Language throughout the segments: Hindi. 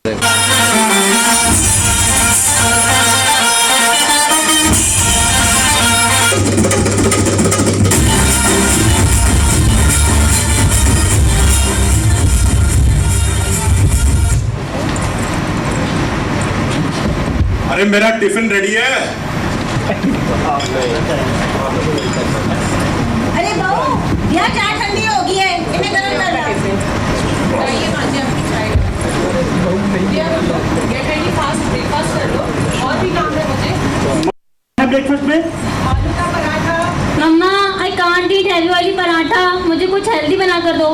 अरे मेरा टिफिन रेडी है। अरे बहू, यहाँ चाय ठंडी हो गई है, इन्हें गरम कर रहा है। गेट रेडी फास्ट, ब्रेकफास्ट कर लो। और भी काम है मुझे। ब्रेकफास्ट में आलू का पराठा। मम्मा आई कांट ईट हैवी वाली पराठा, मुझे कुछ हेल्दी बना कर दो।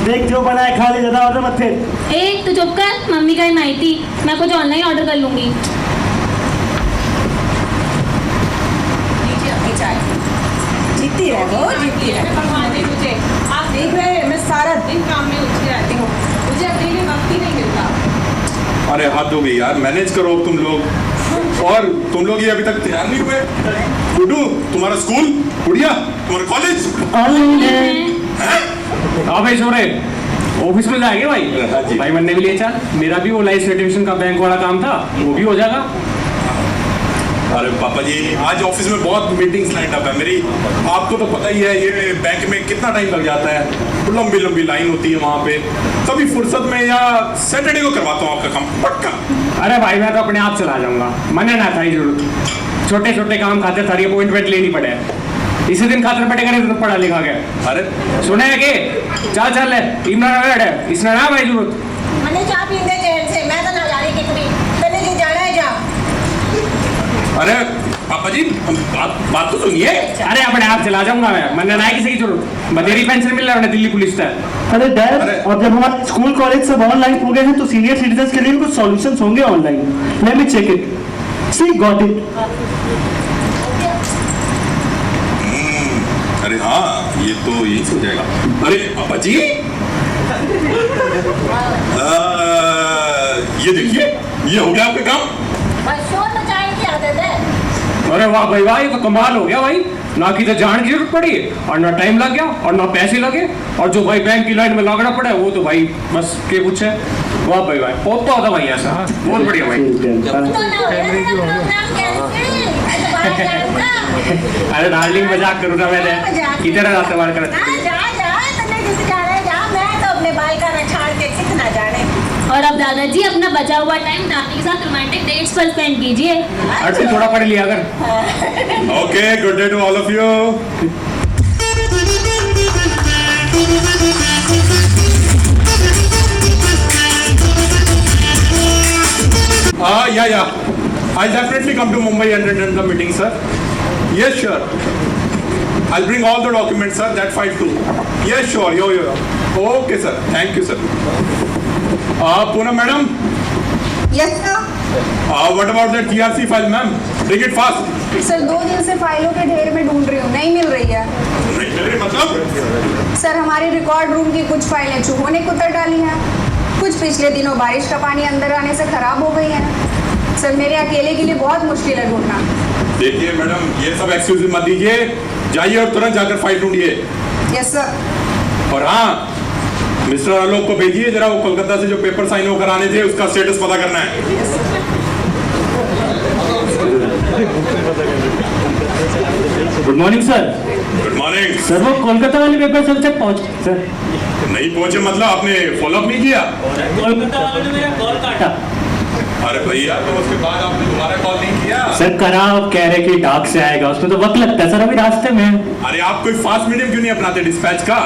देख जो बनाए खा ले, ज्यादा ऑर्डर मत फिर। ए तू चुप कर, मम्मी का ही माइती, मैं कुछ ऑनलाइन ऑर्डर कर लूंगी। लीजिए अपनी चाय। जीतती रहे वो, जीतती रहे। भगवान ने मुझे, आप देख रहे हैं, मैं सारा दिन काम में उलझी रहती हूँ, मुझे अपने लिए वक्त ही नहीं मिलता। अरे हद हो गई यार, मैनेज करो तुम लोग। और तुम लोग ये अभी तक तैयार नहीं हुए। गुड्डू तुम्हारा स्कूल, गुड़िया तुम्हारा कॉलेज। हाँ भाई छोरे, ऑफिस में जाएंगे भाई। हाँ जी। भाई मैंने भी लिया चार, मेरा भी वो लाइफ सर्टिफिकेशन का बैंक वाला काम था, वो भी हो जाएगा। अरे पापा जी, आज ऑफिस में बहुत मीटिंग्स लाइन अप है मेरी। आपको तो पता ही है ये बैंक में कितना टाइम लग जाता है, लंबी लंबी लाइन होती है वहाँ पे। कभी फुर्सत में या सैटरडे को करवाता हूँ आपका काम पक्का। अरे भाई मैं तो अपने आप चला जाऊंगा, मना ना था ही जरूरत। छोटे छोटे काम खाते सारी अपॉइंटमेंट लेनी पड़े, इसी दिन खातर पड़े करे तो पढ़ा लिखा गया। अरे सुने है कि चल चल है इमरान है, इसने ना भाई जरूरत। मैंने चाय पींदे चैन से, मैं तो ना जा रही कितनी। तने जी जाना है जा। अरे पापा जी बात तो सुनिए। अरे अपने आप चला जाऊंगा मैं ना किसी की जरूरत। बतेरी पेंशन मिल रहा है दिल्ली पुलिस से। अरे डैड, और जब हमारे स्कूल कॉलेज सब ऑनलाइन हो गए हैं तो सीनियर सिटीजन के लिए भी कुछ सॉल्यूशंस होंगे online. Let me check it. See got it. अरे हाँ, ये तो यही हो जाएगा। अरे पापा जी ये देखिए, ये हो गया आपका काम। बस शोर मचाने की आदत है। अरे वाह भाई वाह, ये तो कमाल हो गया भाई। ना की तो जान की जरूरत पड़ी और ना टाइम लग गया और ना पैसे लगे, और जो भाई बैंक की लाइन में लगना पड़ा वो तो भाई बस के पूछे। वाह भाई भाई, बहुत होता भाई ऐसा, बहुत बढ़िया भाई। तो ना हो गया प्रोग्राम कैंसिल। अरे डार्लिंग मजाक करूँ ना मैंने, किधर रास्ते बार कर। जा जा, तने जिस जाना है जा। मैं तो अपने बाल का रछाड़ के कितना जाने। और अब दादाजी अपना बचा हुआ टाइम दादी के साथ रोमांटिक डेट्स पर स्पेंड कीजिए। अरे थोड़ा पढ़ लिया अगर। Okay, good day to all of you. Yeah. I'll definitely come to Mumbai and attend the meeting, sir. Yes, sure. I'll bring all the documents, sir. That file too. Yes, sure. Yo. Okay, sir. Thank you, sir. Poonam, madam. Yes sir. What about that TRC file, ma'am? Bring it fast. Sir 2 दिन से फाइलों के ढेर में ढूंढ रही हूँ, नहीं मिल रही है। नहीं मिल रही मतलब? सर हमारे रिकॉर्ड रूम की कुछ फाइलें चूहों ने कुतर डाली हैं, कुछ पिछले दिनों बारिश का पानी अंदर आने से खराब हो गई हैं। सर मेरे अकेले के लिए बहुत मुश्किल है ढूंढना। देखिए मैडम, ये सब एक्सक्यूज मत दीजिए, जाइए और तुरंत जाकर फाइल ढूंढिए। Yes sir. और हाँ, मिस्टर आलोक को भेजिए जरा, वो कोलकाता से जो पेपर साइन होकर आने थे उसका स्टेटस पता करना है। Good morning sir. Good morning sir वो कोलकाता वाले पेपर सब तक पहुंच सर। नहीं पहुंचे मतलब आपने फॉलोअप नहीं किया? कोलकाता वाले ने मेरा कॉल काटा। अरे भैया, तो उसके बाद आपने दोबारा कॉल नहीं किया? सर करा, आप कह रहे कि डाक से आएगा, उसमें तो वक्त लगता है सर, अभी रास्ते में। अरे आप कोई फास्ट मीडियम क्यों नहीं अपनाते डिस्पैच का?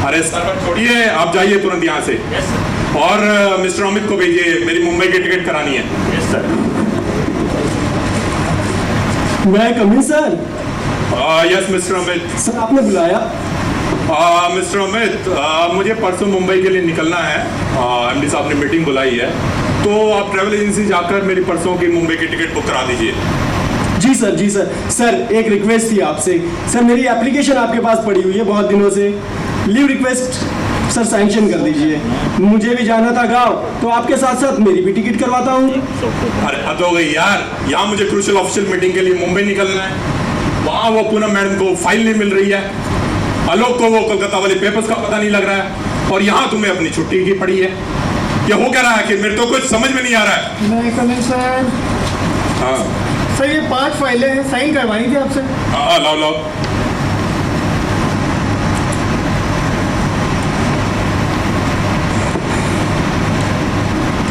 अरे सर पर छोड़िए, आप जाइए तुरंत यहाँ से। और मिस्टर अमित को भेजिए, मेरी मुंबई की टिकट करानी है। Yes sir. मैं कमी sir. Yes mister Amit. Sir आपने बुलाया? मिस्टर अमित, मुझे परसों मुंबई के लिए निकलना है। एमडी साहब ने मीटिंग बुलाई है, तो आप ट्रैवल एजेंसी जाकर मेरी परसों की मुंबई की टिकट बुक करा दीजिए। जी सर, जी सर। सर एक रिक्वेस्ट थी आपसे। सर मेरी एप्लीकेशन आपके पास पड़ी हुई है बहुत दिनों से, लीव रिक्वेस्ट सर सैंक्शन कर दीजिए। मुझे भी जाना था गाँव, तो आपके साथ साथ मेरी भी टिकट करवाता हूँ। अरे हद हो गई यार, यहाँ मुझे क्रूशियल ऑफिशियल मीटिंग के लिए मुंबई निकलना है, वहाँ वो पूनम मैडम को फाइल नहीं मिल रही है, आलोक को वो कोलकाता वाले पेपर्स का पता नहीं लग रहा है, और यहाँ तुम्हें अपनी छुट्टी की पड़ी है। ये हो क्या रहा है कि मेरे तो कुछ समझ में नहीं आ रहा है। मैं कमिंग सर। हाँ सर ये 5 फाइलें हैं, साइन करवानी थी आपसे। हाँ, लाओ लाओ।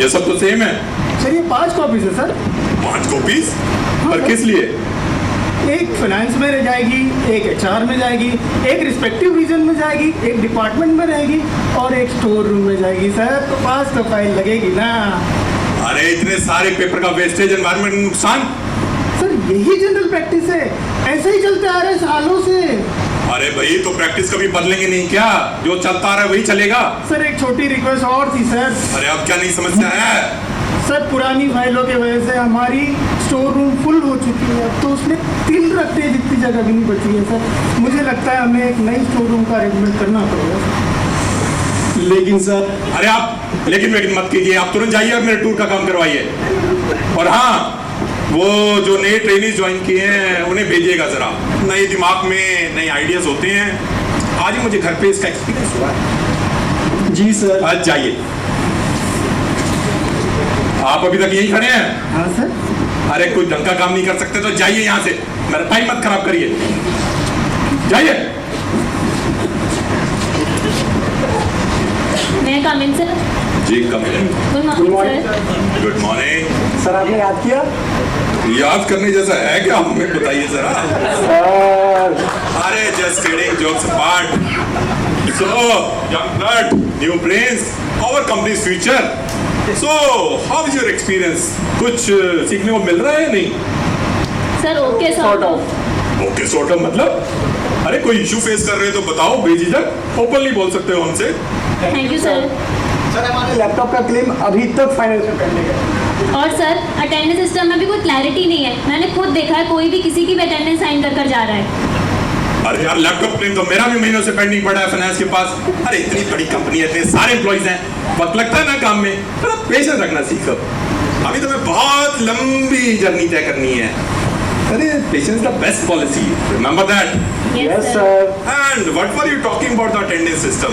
ये सब तो सेम है। सर ये 5 कॉपीज है सर। 5 कॉपीज? और किस लिए? एक फाइनेंस में रह जाएगी, एक HR में जाएगी, एक रिस्पेक्टिव रीजन में जाएगी, एक डिपार्टमेंट में रहेगी और एक स्टोर रूम में जाएगी सर। तो 5 तो फाइल लगेगी ना। अरे इतने सारे पेपर का वेस्टेज, एनवायरमेंट नुकसान। सर यही जनरल प्रैक्टिस है, ऐसे ही चलते आ रहे सालों से। अरे भाई तो प्रैक्टिस कभी बदलेंगे नहीं क्या? जो चलता आ रहा है वही चलेगा। सर एक छोटी रिक्वेस्ट और थी सर। अरे अब क्या नहीं समस्या है? सर पुरानी फाइलों की वजह से हमारी स्टोर रूम फुल हो चुकी है, तो उसमें तिल रखते जितनी जगह भी नहीं बची है सर। मुझे लगता है हमें एक नई स्टोर रूम का अरेंजमेंट करना पड़ेगा। लेकिन सर। अरे आप लेकिन मत कीजिए, आप तुरंत जाइए और मेरे टूर का काम करवाइए। और हाँ, वो जो नए ट्रेनिंग ज्वाइन किए हैं उन्हें भेजिएगा जरा। नए दिमाग में नए आइडियाज होते हैं। आज ही मुझे घर पे इसका एक्सपीरियंस हुआ है। जी सर। आज जाइए। आप अभी तक यहीं खड़े हैं? हाँ सर। अरे कोई ढंग का काम नहीं कर सकते तो जाइए यहाँ से, मेरा टाइम मत खराब करिए, जाइए। मैं कम इन सर। जी come in. Good morning sir. Good morning sir. आपने याद किया? याद करने जैसा है क्या? हमें बताइए जरा। अरे just kidding, jokes apart. So young blood, new brains, our company's future. So how is your experience? कुछ सीखने को मिल रहा है नहीं? Sir okay sort of. Okay sort of मतलब? अरे कोई इशू फेस कर रहे हो तो बताओ बेझिझक, ओपनली बोल सकते हो हमसे। Thank you sir. सर हमारे लैपटॉप का क्लेम अभी तक फाइनेंस में पेंडिंग है। और सर अटेंडेंस सिस्टम में भी कोई क्लैरिटी नहीं है। मैंने खुद देखा है, कोई भी किसी की भी अटेंडेंस साइन कर जा रहा है। अरे यार लैपटॉप क्लेम तो मेरा भी महीनों से पेंडिंग पड़ा है फाइनेंस के पास। अरे इतनी बड़ी कंपनी है, इतने सारे एम्प्लॉइज हैं, वक्त लगता है ना काम में। थोड़ा पेशेंस रखना सीखो, अभी तुम्हें बहुत लंबी जर्नी तय करनी है। अरे patience the best policy, remember that. Yes sir. And what were you talking about the attendance system?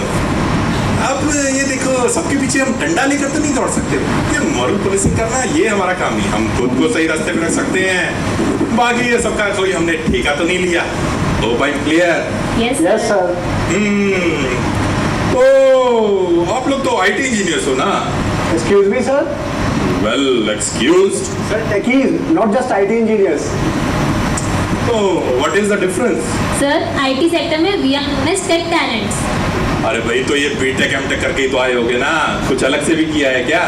अब ये देखो, सबके पीछे हम डंडा लेकर तो नहीं दौड़ सकते। ये मॉरल पुलिसिंग करना ये हमारा काम नहीं। हम खुद को सही रास्ते पे रख सकते हैं, बाकी ये सबका कोई हमने ठेका तो नहीं लिया। ओ भाई क्लियर? Yes sir. तो आप लोग तो IT इंजीनियर्स हो ना? Excuse me sir. Well excused. Sir techies, not just IT engineers. तो what is the difference? Sir IT sector में we are known as tech talents. अरे भाई तो ये बीटेक एमटेक करके ही तो आए होगे ना, कुछ अलग से भी किया है क्या?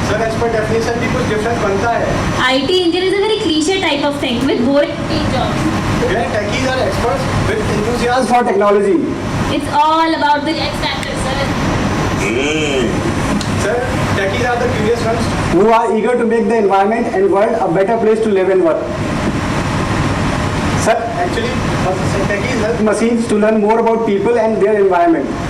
सर एज पर डेफिनेशन भी कुछ डिफरेंस बनता है। IT engineer is a very cliche type of thing with boring jobs. Techies are experts with enthusiasm for technology. It's all about the X factor, sir. Sir, techies are the curious ones who are eager to make the environment and world a better place to live and work. Sir, actually, techies help machines to learn more about people and their environment.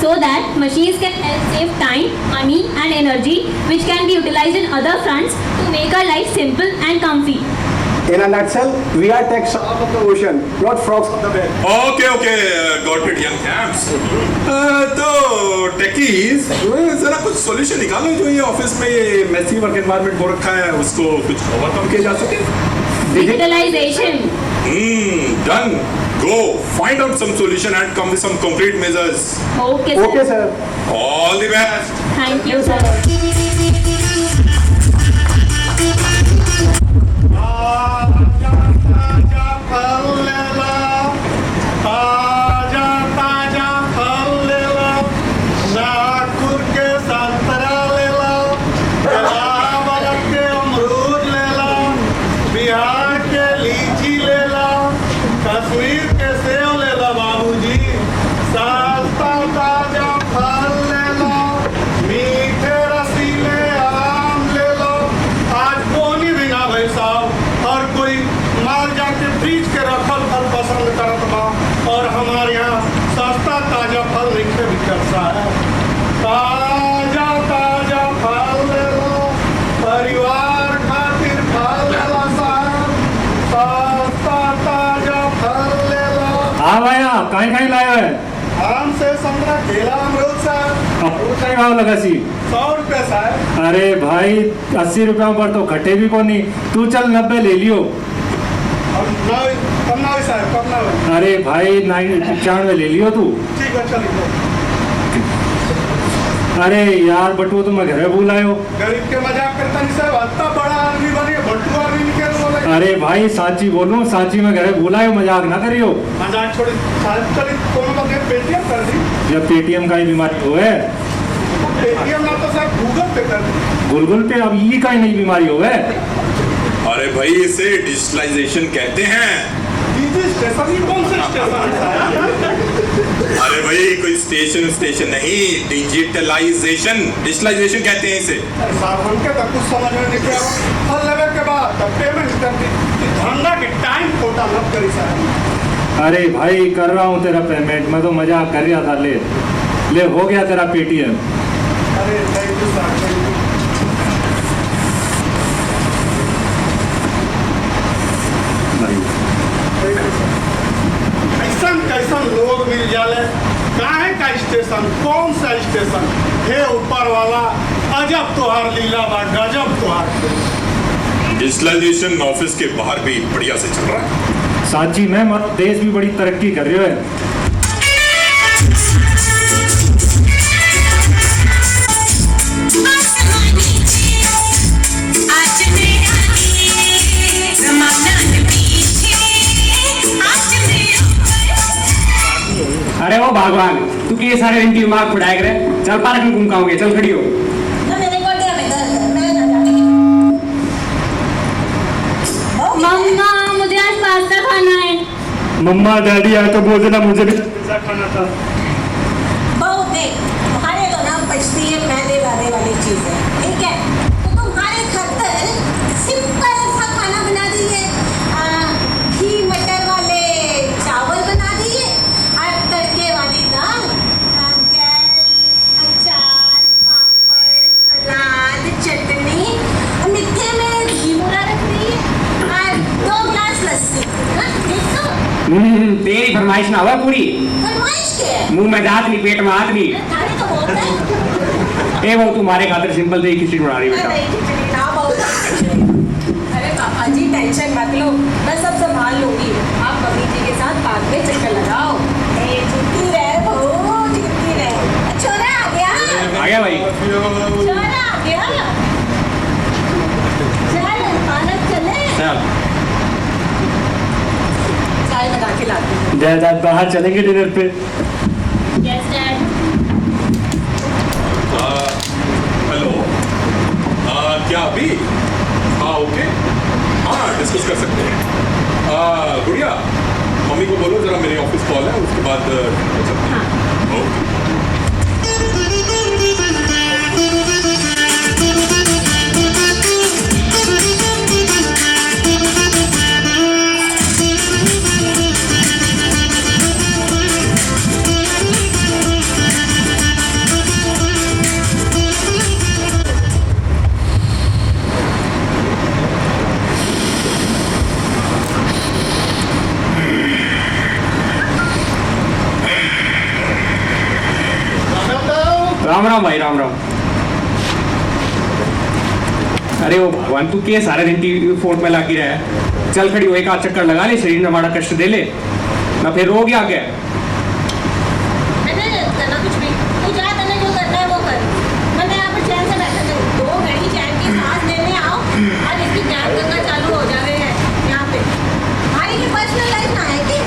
So that machines can help save time, money and energy which can be utilized in other fronts to make our life simple and comfy. In a nutshell, we are tech sharks of the ocean, not frogs of the bed. Okay got it young champs. तो टेकीज जरा कुछ सॉल्यूशन निकालो जो ये ऑफिस में ये मेसी वर्क एनवायरनमेंट हो रखा है, उसको कुछ ओवरकम किया जा सके। Digitalization. Done. Go find out some solution and come with some concrete measures. Okay, sir. Okay, sir. All the best. Thank you, sir. Kashmir के सेव ले लो बाबूजी, सस्ता ताजा फल ले लो, मीठे रसीले आम ले लो। आज बोनी भी ना भाई साहब, और कोई माल जाके फ्रीज के रखल फल पसंद करत बा, और हमारे यहाँ सस्ता ताजा फल लिखे भी करता है। ताजा ताजा फल ले लो, परिवार खातिर फल ले लो साहब, सस्ता ताजा फल ले लो। हाँ भैया, कहीं कहीं लाए हैं? आम से संतरा केला अमरूद साहब, कहीं भाव लगा सी 100 रुपये साहब। अरे भाई 80 रुपया पर तो घटे भी कौन नहीं, तू चल 90 ले लियो। और कम ना हुई साहब, कम ना हुई। अरे भाई 95 ले लियो तू। ठीक है चलिए। अरे यार बटुआ तो मैं घर बुलायो। गरीब के मजाक करता नहीं साहब, इतना बड़ा आदमी बने बटुआ आदमी निकल बोले। अरे भाई साची बोलूं, साची में घर बुलायो, मजाक ना करियो। मजाक छोड़ी साहब, चलिए कोनो बगे पेटीएम कर दी। जब पेटीएम का ही बीमारी हो है, पेटीएम ना तो साहब गूगल पे कर दी। गूगल पे अब ये का ही नहीं बीमारी हो है। अरे भाई इसे डिजिटलाइजेशन कहते हैं। स्टेशन, ये कौन सा स्टेशन है? अरे भाई कोई स्टेशन नहीं, डिजिटलाइजेशन डिजिटलाइजेशन कहते हैं इसे। साहब हमके तो कुछ समझ में नहीं आया। फल लेवे के बाद तब पेमेंट कर दी। धंधा के टाइम कोटा मत करी साहब। अरे भाई कर रहा हूँ तेरा पेमेंट, मैं तो मजाक कर रहा था। ले हो गया तेरा पेटीएम। अरे थैंक यू साहब, थैंक यू। कैसन कैसन लोग मिल जाले। काहे का स्टेशन, कौन सा स्टेशन? हे ऊपर वाला, अजब तोहार लीला बा, गजब तोहार। डिजिटलाइजेशन ऑफिस के बाहर भी बढ़िया से चल रहा है। साची में हमारा देश भी बड़ी तरक्की कर रही है। अरे वो भगवान, तू के सारे दिन की दिमाग फुटाए करे। चल पार्क में घूमकाओगे, चल खड़ी हो। ना मेरे को क्या मैं ना जाने मम्मा मुझे आज पास्ता खाना है। मम्मा डैडी आए तो बोल देना मुझे भी पिज्जा खाना था। बहुत देख, तुम्हारे तो ना बचती है मैदे वादे वाली चीजें, ठीक है? तो तुम्हारे खातर सिंपल सा खाना बना दिए, घी मटर वाले चावल बना दिए, और तड़के वाली दाल, अचार, पापड़, सलाद, चटनी, और मीठे में घी मुड़ा रख दिए, और 2 गिलास लस्सी। हाँ, देखो तेरी फरमाइश ना हुआ पूरी। फरमाइश क्या है? मुंह में दांत नहीं, पेट में हाथ नहीं। थाने तो बोलते हैं। ए वो तुम्हारे खातिर सिंपल दही खिचड़ी बना रही बेटा। नहीं, खिचड़ी ना बहुत। अरे पापा जी टेंशन मत लो, मैं सब संभाल लूंगी। आप मम्मी जी के साथ पार्क में चक्कर लगाओ। ए, झुकी रहे बहू, झुकी रहे। छोरा आ गया, आ गया भाई। छोरा आ गया। चल पार्क चले। चल चाय बना के लाती हूँ। जायदाद बाहर चलेंगे डिनर पे। Yes dad. हेलो, क्या अभी? हाँ ओके, हाँ डिस्कस कर सकते हैं। गुड़िया मम्मी को बोलो जरा मेरी ऑफिस कॉल है, उसके बाद चलते हैं। ओके। राम राम भाई, राम राम। अरे वो भगवान, तू के सारे दिन की फोन में लागी रहा है। चल खड़ी हो, एक आध चक्कर लगा ले, शरीर में हमारा कष्ट दे ले ना, फिर रो गया क्या? नहीं करना कुछ भी, तू जा, तने जो करना है वो कर। मैं यहाँ पर चैन से बैठा हूँ, 2 घड़ी चैन की सांस लेने आओ, और इसकी ज्ञान गंगा चालू हो जावे है यहाँ पे। हमारी की पर्सनल लाइफ ना है कि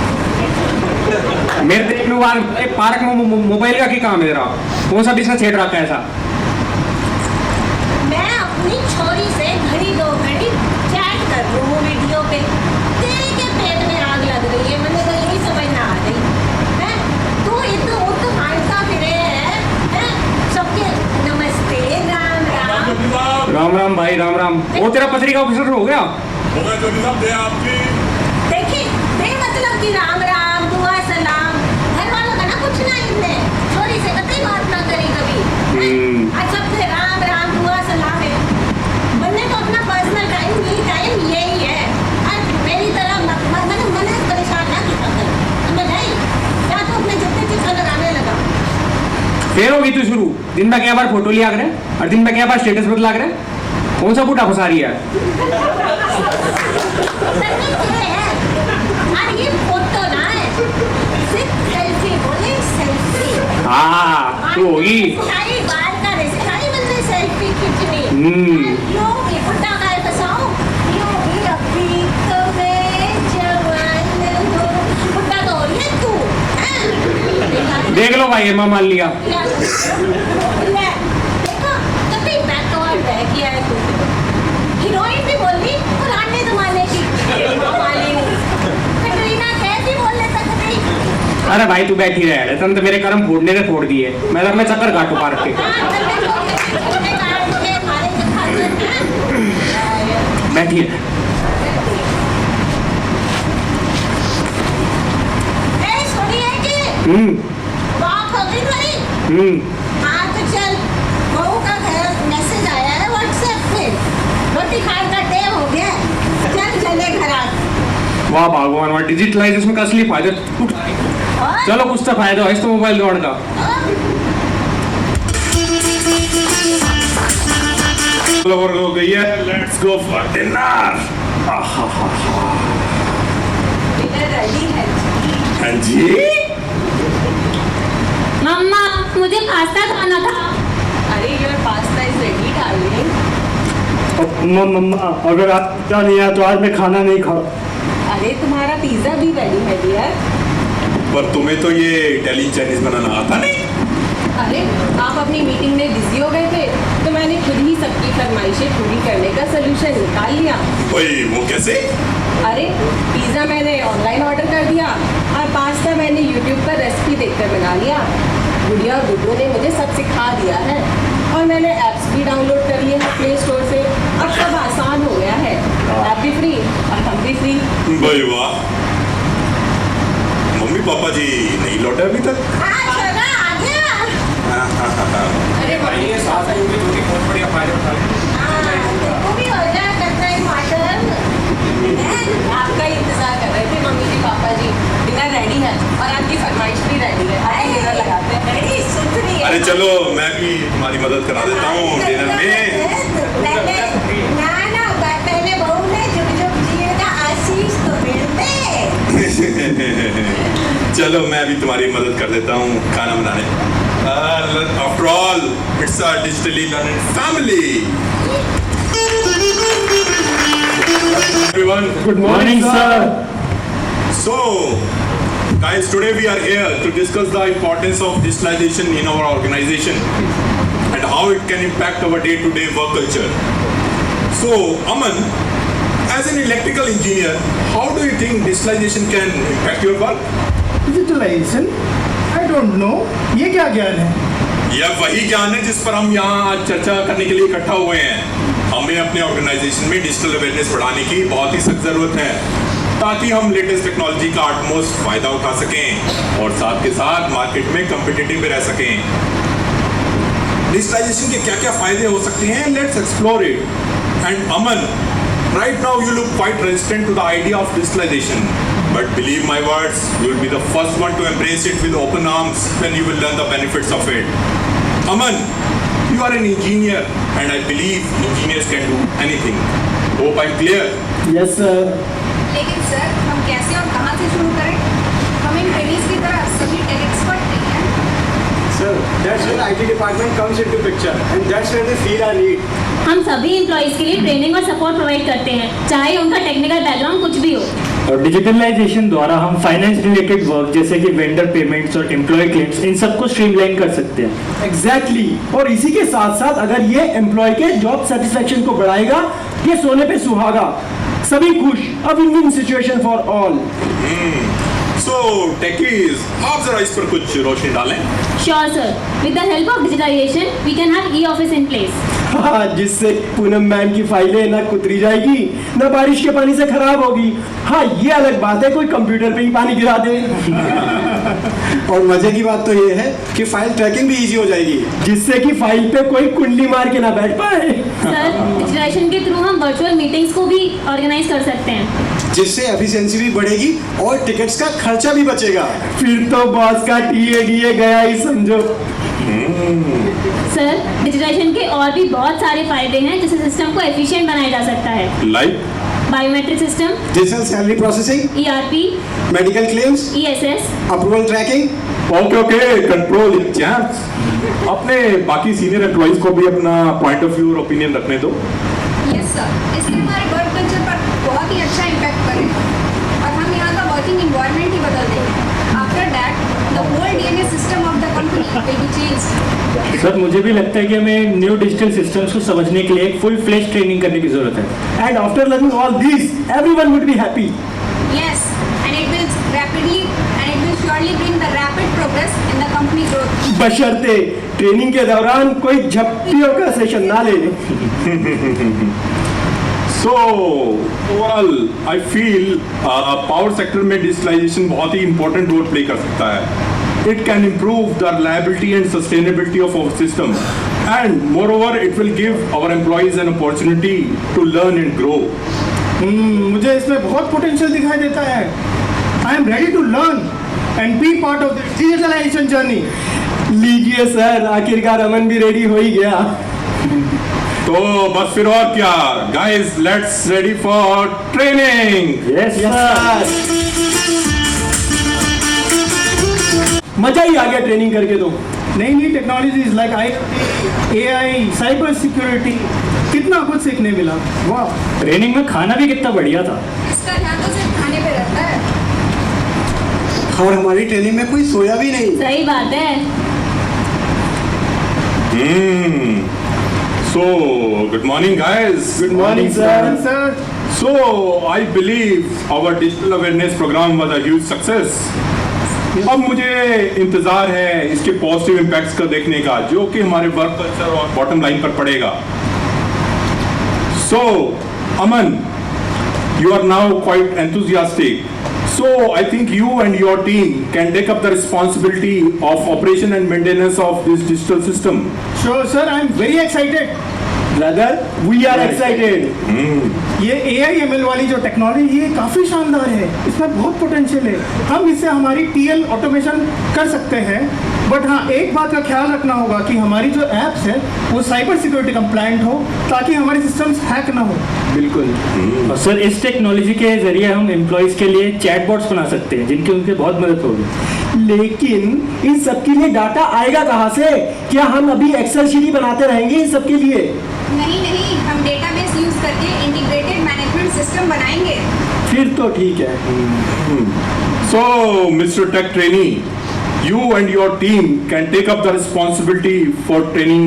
मेरे देखने वाल पार्क में मोबाइल का क्या काम है तेरा? कौन सा बिजनेस छेड़ रखा है ऐसा? मैं अपनी छोरी से घड़ी 2 घड़ी चैट कर रही हूँ वीडियो पे। तेरे के पेट में आग लग रही है, मुझे तो यही समझ ना आ रही है। तू इतना उठ भागता फिरे है, सबके नमस्ते, राम राम। राम राम भाई, राम राम। वो तेरा पत्रिका ऑफिसर हो गया? हो गया जो निजाम दे आपकी। देखिए बेमतलब की राम राम दुआ सलाम, घर वालों का ना कुछ ना इनने छोरी से कतई बात ना करी कभी। आज सबसे राम राम दुआ सलाम है। बनने तो अपना पर्सनल टाइम यही है, और मेरी तरह मन परेशान ना किया कर। समझ आई? या तो अपने जितने चित्र लगाने लगा। फिर होगी तू शुरू। दिन में क्या बार फोटो लिया करे और दिन में क्या बार स्टेटस बदला करे? कौन सा बूटा फंसा रही है? अरे ये फोटो ना है, सिर्फ सेल्फी बोले, सेल्फी। हाँ तो होगी। सिखाई बाल का रे, सिखाई बंदे सेल्फी खींचनी। लो ये फुट्टा का है फसाओ, लो ये अभी तो मैं जवान हूँ। फुट्टा तो हो रही है तू, हैं? देख लो भाई, मां मान लिया। ले, देखो, कभी बैकवर्ड रह गया है तू। हीरोइन भी बोल रही, पुराने जमाने की मामाली नहीं। कटरीना कैफ भी बोल लेता कभी। अरे भाई तू बैठी रह, तुम तो मेरे कर्म फोड़ने ने फोड़ दिए। मैं मैं चक्कर काटू पार्क के। बैठी है। बात हो गई भाई। हाँ तो चल, बहू का मैसेज आया है व्हाट्सएप पे, रोटी खाने का टाइम हो गया, चल चले घर आ। वाह भगवान, वाह डिजिटलाइजेशन का असली फायदा। चलो कुछ तो फायदा है इस तो मोबाइल दौड़ का। ओवर हो गई है, let's go for dinner. Dinner ready है। हाँ जी, मम्मा मुझे पास्ता खाना था। अरे your pasta is ready darling. Mama अगर आप क्या नहीं आया तो आज मैं खाना नहीं खा। अरे तुम्हारा पिज्जा भी रेडी है डियर। पर तुम्हें तो ये इटालियन चाइनीज बनाना आता नहीं। अरे आप अपनी मीटिंग में बिजी हो गए थे तो मैंने खुद ही सबकी फरमाइशें पूरी करने का सोल्यूशन निकाल लिया। ओए वो कैसे? अरे पिज्ज़ा मैंने ऑनलाइन ऑर्डर कर दिया और पास्ता मैंने यूट्यूब पर रेसिपी देखकर बना लिया। गुड़िया और गुड्डू ने मुझे सब सिखा दिया है और मैंने ऐप्स भी डाउनलोड कर लिए हैं प्ले स्टोर से। अब सब आसान हो गया है, ऐप भी फ्री और हम भी फ्री। भाई वाह, मम्मी पापा जी नहीं लौटे अभी तक? हाँ चला आ गया। अरे भाई ये साथ है उनकी जोड़ी बहुत बढ़िया फायदा उठा रहे हैं। हाँ देखो भी हो जाए करता है मॉडर्न। आपका ही इंतजार कर रहे थे मम्मी जी पापा जी। डिनर रेडी है और आपकी फरमाइश भी रेडी है। आइए डिनर लगाते हैं। बड़ी सुथरी है। अरे चलो मैं भी तुम्हारी मदद करा देता हूँ डिनर में। पहले ना पहले बहू ने जुग जुग जिए का आशीष तो मिलते। चलो मैं भी तुम्हारी मदद कर देता हूँ खाना बनाने। After all it's a digitally learning family. Everyone, good morning sir. so guys, today we are here to discuss the importance of digitalization in our organization and how it can impact our day-to-day work culture. So Aman, as an electrical engineer, how do you think digitalization can impact your work? Digitalisation, I don't know, ये क्या ज्ञान है? यह वही ज्ञान है जिस पर हम यहाँ आज चर्चा करने के लिए इकट्ठा हुए हैं। हमें अपने ऑर्गेनाइजेशन में डिजिटल अवेयरनेस बढ़ाने की बहुत ही सख्त जरूरत है ताकि हम लेटेस्ट टेक्नोलॉजी का आटमोस्ट फायदा उठा सकें और साथ के साथ मार्केट में कम्पिटिटिव भी रह सकें। डिजिटलाइजेशन के क्या क्या फायदे हो सकते हैं? Let's explore it. And Aman, right now you look quite resistant to the idea of digitalization, but believe my words, you will be the first one to embrace it with open arms when you will learn the benefits of it. Aman, you are an engineer and I believe engineers can do anything. Hope I'm clear. Yes sir. लेकिन सर हम कैसे और कहाँ से शुरू करें? हम इन ट्रेनिंग्स की तरह सभी टेक एक्सपर्ट नहीं हैं। Sir, that's when IT department comes into picture and that's where they feel our need. हम सभी एम्प्लॉइज के लिए ट्रेनिंग और सपोर्ट प्रोवाइड करते हैं, चाहे उनका टेक्निकल बैकग्राउंड कुछ भी हो। और डिजिटलाइजेशन द्वारा हम फाइनेंस रिलेटेड वर्क जैसे कि वेंडर पेमेंट्स और एम्प्लॉय क्लेम्स इन सबको स्ट्रीमलाइन कर सकते हैं। एग्जैक्टली और इसी के साथ साथ अगर ये एम्प्लॉय के जॉब सेटिस्फेक्शन को बढ़ाएगा, ये सोने पे सुहागा, सभी खुश, a win win situation for all. So techies, आप जरा इस पर कुछ रोशनी डालें। Sure sir, with the help of digitalisation we can have e office in place. हाँ, जिससे पूनम मैम की फाइलें ना कुतरी जाएगी, ना बारिश के पानी से खराब होगी। हाँ, ये अलग बात है कोई कंप्यूटर पे ही पानी गिरा दे। और मजे की बात तो ये है कि फाइल ट्रैकिंग भी इजी हो जाएगी, जिससे कि फाइल पे कोई कुंडली मार के ना बैठ पाए। सर, डिजिटलाइजेशन के थ्रू हम वर्चुअल मीटिंग्स को भी ऑर्गेनाइज कर सकते हैं। जिससे एफिशिएंसी भी बढ़ेगी और टिकट्स का खर्चा भी बचेगा। फिर तो बॉस का टीए गया ही समझो। सर, डिजिटाइजेशन के और भी बहुत सारे फायदे हैं जिससे सिस्टम को एफिशिएंट बनाया जा सकता है। Like biometric system, digital salary processing, ERP, medical claims, ESS, approval tracking. Okay control champs, अपने बाकी सीनियर एम्प्लॉइज को भी अपना पॉइंट ऑफ व्यू और ओपिनियन रखने दो। यस सर, इससे हमारे वर्क कल्चर पर बहुत ही अच्छा इम्पैक्ट पड़ेगा और हम यहाँ का वर्किंग इन्वायरमेंट ही बदल देंगे। After that the whole DNA system of the company will be changed. Sir, मुझे भी लगता है कि हमें न्यू डिजिटल सिस्टम्स को समझने के लिए एक फुल फ्लेश ट्रेनिंग करने की जरूरत है। And after learning all this everyone would be happy. Yes, and it will surely bring the rapid progress in the company growth. बशर्ते ट्रेनिंग के दौरान कोई झप्पियों का सेशन ना ले। So overall I feel power sector में डिजिटलाइजेशन बहुत ही इंपॉर्टेंट रोल प्ले कर सकता है। It can improve the reliability and sustainability of our system and moreover it will give our employees an opportunity to learn and grow. मुझे इसमें बहुत पोटेंशियल दिखाई देता है। I am ready to learn and be part of this digitalisation journey. लीजिए सर, आखिरकार अमन भी रेडी हो ही गया। तो बस फिर और क्या guys, let's ready for training. Yes sir, मजा ही आ गया ट्रेनिंग करके। तो नई नई technologies like AI, cyber security, कितना कुछ सीखने मिला। वाह। ट्रेनिंग में खाना भी कितना बढ़िया था। इसका ध्यान तो सिर्फ खाने पे रहता है। और हमारी ट्रेनिंग में कोई सोया भी नहीं। सही बात है। So good morning guys. Good morning sir. Sir, So I believe our digital awareness program was a huge success. अब मुझे इंतजार है इसके पॉजिटिव इम्पैक्ट्स का देखने का, जो कि हमारे वर्क कल्चर और बॉटम लाइन पर पड़ेगा। So Aman, you are now quite enthusiastic. So I think you and your team can take up the responsibility of operation and maintenance of this digital system. sure sir, I am very excited. Brother, we are excited. ये AI ML वाली जो टेक्नोलॉजी ये काफ़ी शानदार है। इसमें बहुत पोटेंशियल है। हम इससे हमारी TL ऑटोमेशन कर सकते हैं। बट हाँ, एक बात का ख्याल रखना होगा कि हमारी जो एप्स है वो साइबर सिक्योरिटी कंप्लायंट हो, ताकि हमारे सिस्टम्स हैक ना हो। बिल्कुल। और सर, इस टेक्नोलॉजी के जरिए हम एम्प्लॉयज के लिए चैटबॉट्स बना सकते हैं जिनकी उनके बहुत मदद होगी। लेकिन इन सबके लिए डाटा आएगा कहाँ से? क्या हम अभी एक्सेल शीट बनाते रहेंगे इन सबके लिए? नहीं, हम डेटाबेस यूज करके इंटीग्रेटेड मैनेजमेंट सिस्टम बनाएंगे। फिर तो ठीक है। So, Mr. Tech Trainee, you and your team can take up the responsibility for training,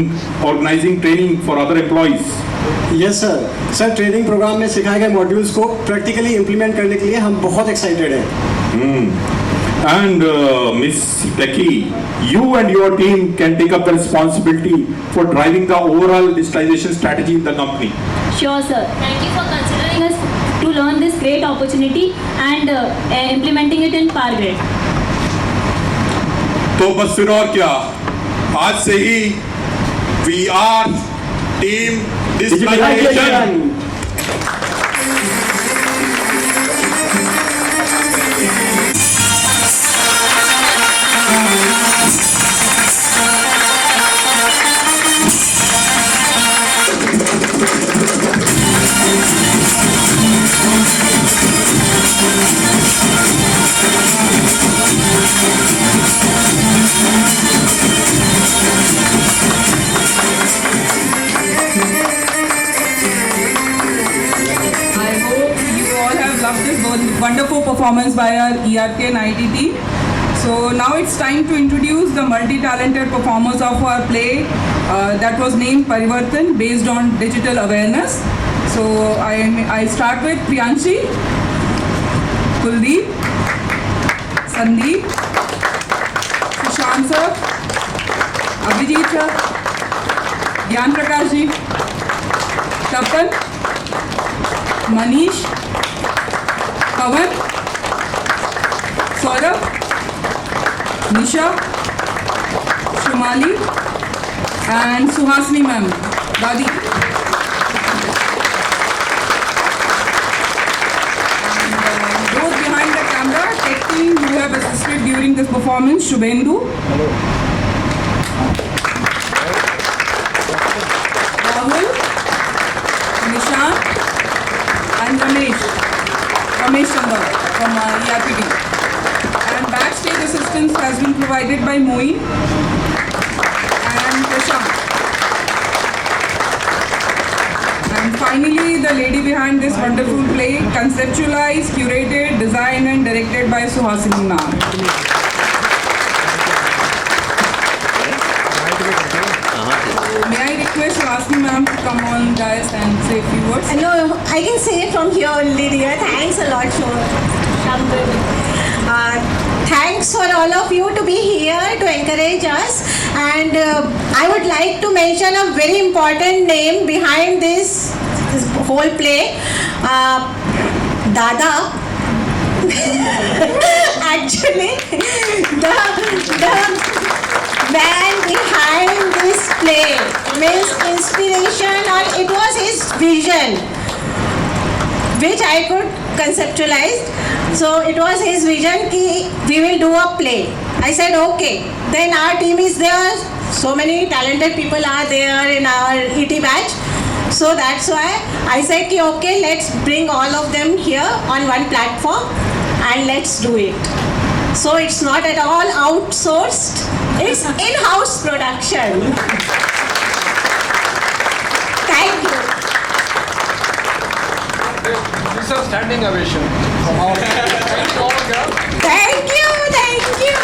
organizing training for other employees. Yes sir. Sir, training programme में सिखाए गए मॉड्यूल्स को प्रैक्टिकली इम्प्लीमेंट करने के लिए हम बहुत एक्साइटेड हैं। And Miss Techie, you and your team can take up the responsibility for driving the overall digitalization strategy in the company. Sure, sir. Thank you for considering us to learn this great opportunity and implementing it in Power Grid. तो बस फिर और क्या, आज से ही we are team digitalization. Wonderful performance by our ERK and IT team. So now it's time to introduce the multi-talented performers of our play that was named Parivartan based on digital awareness. So I start with Priyanshi, Kuldeep, Sandeep, Sushant sir, Abhijit sir, Gyan Prakash ji, Tapan, Manish, Pawan, Saurabh, Nisha, Shumali, and Suhasini ma'am, Dadi. have assisted during this performance: Shubhendu, Rahul, Nishant, and Ramesh Chandra from ERP team. And backstage assistance has been provided by Moin and Prashant. And finally, the lady behind this wonderful play, conceptualized, curated, designed and directed by Suhasini ma'am. May I request Suhasini ma'am to come on dais and say a few words? No, I can say it from here only, dear. Thanks a lot, thanks for all of you to be here to encourage us. And I would like to mention a very important name behind this whole play. Dada. Actually, the man behind this play means inspiration, or it was his vision which I could conceptualize. So it was his vision ki we will do a play. I said okay. Then our team is there. So many talented people are there in our ET batch. So that's why I said ki okay, let's bring all of them here on one platform and let's do it. So it's not at all outsourced. It's in-house production. Thank you. This is a standing ovation from all. Thank you all, girls. Thank you. Thank you.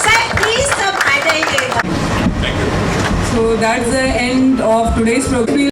Sir, please come. So that's the end of today's program.